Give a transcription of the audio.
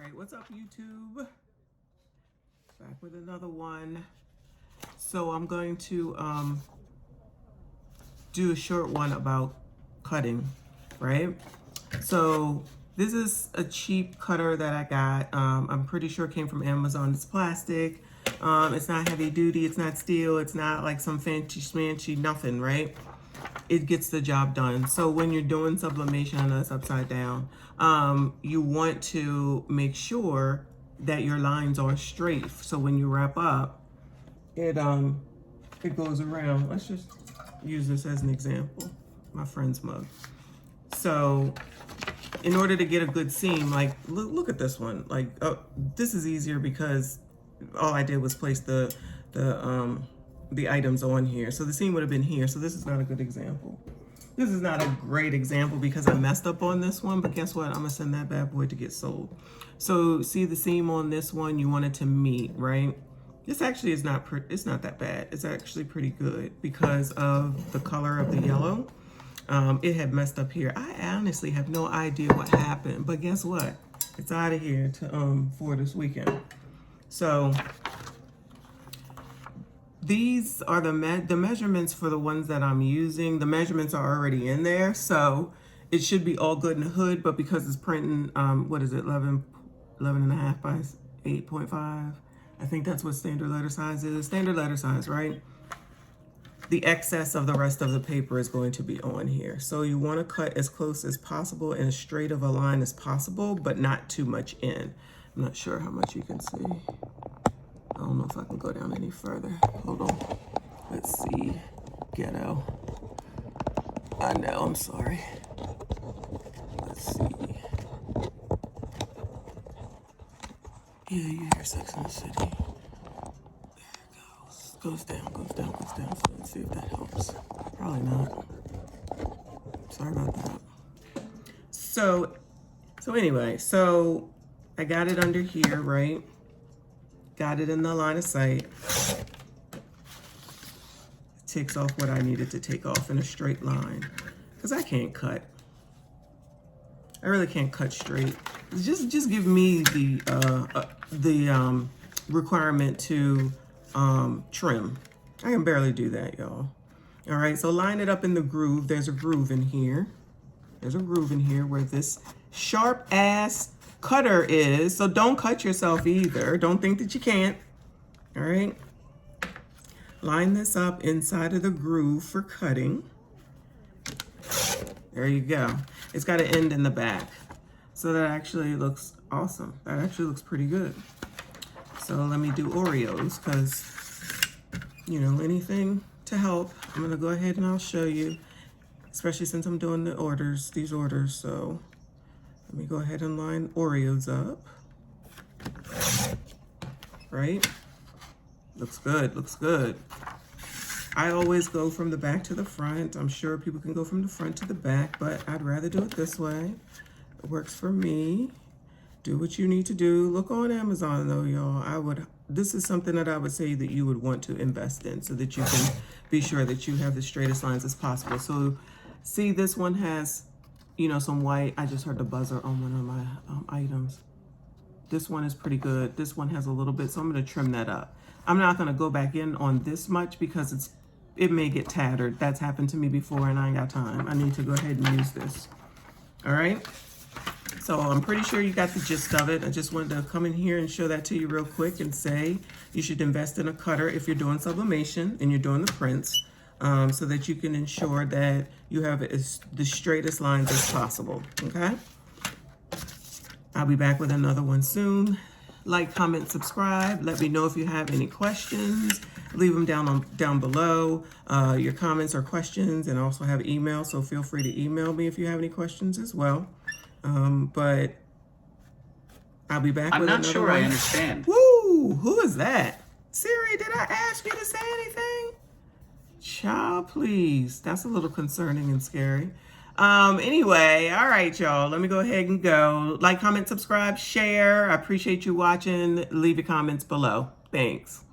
right, what's up, YouTube? Back with another one. So I'm going to do a short one about cutting, right? So this is a cheap cutter that I got. I'm pretty sure it came from Amazon. It's plastic. It's not heavy duty. It's not steel. It's not like some fancy schmancy nothing, right? It gets the job done. So when you're doing sublimation, and that's upside down, you want to make sure that your lines are straight. So when you wrap up, it goes around. Let's just use this as an example. My friend's mug. So in order to get a good seam, like look at this one. Like this is easier because all I did was place the items on here. So the seam would have been here. So this is not a good example. This is not a great example because I messed up on this one, but guess what? I'm gonna send that bad boy to get sold. So see the seam on this one, you want it to meet, right? This actually is not, it's not that bad. It's actually pretty good because of the color of the yellow. It had messed up here. I honestly have no idea what happened, but guess what? It's out of here to for this weekend. So these are the measurements for the ones that I'm using. The measurements are already in there, so it should be all good in the hood, but because it's printing, what is it, 11 and a half by 8.5? I think that's what standard letter size is. Standard letter size, right? The excess of the rest of the paper is going to be on here. So you want to cut as close as possible and as straight of a line as possible, but not too much in. I'm not sure how much you can see. I don't know if I can go down any further. Hold on. Let's see. Ghetto. I know, I'm sorry. Let's see. Yeah, you hear Sex and the City. There it goes. Goes down, goes down, goes down. So let's see if that helps. Probably not. Sorry about that. So anyway, so I got it under here, right? Got it in the line of sight. It takes off what I needed to take off in a straight line. Because I can't cut. I really can't cut straight. Just give me the requirement to trim. I can barely do that, y'all. All right, so line it up in the groove. There's a groove in here. There's a groove in here where this sharp ass cutter is, so don't cut yourself either. Don't think that you can't. All right, line this up inside of the groove for cutting. There you go. It's got an end in the back, so that actually looks awesome. That actually looks pretty good. So let me do Oreos because, you know, anything to help. I'm gonna go ahead and I'll show you, especially since I'm doing the orders, these orders. So let me go ahead and line Oreos up. Right? Looks good, looks good. I always go from the back to the front. I'm sure people can go from the front to the back, but I'd rather do it this way. It works for me. Do what you need to do. Look on Amazon though, y'all. This is something that I would say that you would want to invest in so that you can be sure that you have the straightest lines as possible. So see, this one has, you know, some white. I just heard the buzzer on one of my items. This one is pretty good. This one has a little bit, so I'm gonna trim that up. I'm not gonna go back in on this much because it may get tattered. That's happened to me before and I ain't got time. I need to go ahead and use this. All right? So I'm pretty sure you got the gist of it. I just wanted to come in here and show that to you real quick and say you should invest in a cutter if you're doing sublimation and you're doing the prints, so that you can ensure that you have the straightest lines as possible, okay? I'll be back with another one soon. Like, comment, subscribe. Let me know if you have any questions. Leave them down below. Your comments or questions, and I also have email, so feel free to email me if you have any questions as well. But I'll be back with another one. I'm not sure I understand. Woo! Who is that? Siri, did I ask you to say anything? Child, please. That's a little concerning and scary. Anyway, all right, y'all. Let me go ahead and go. Like, comment, subscribe, share. I appreciate you watching. Leave your comments below. Thanks.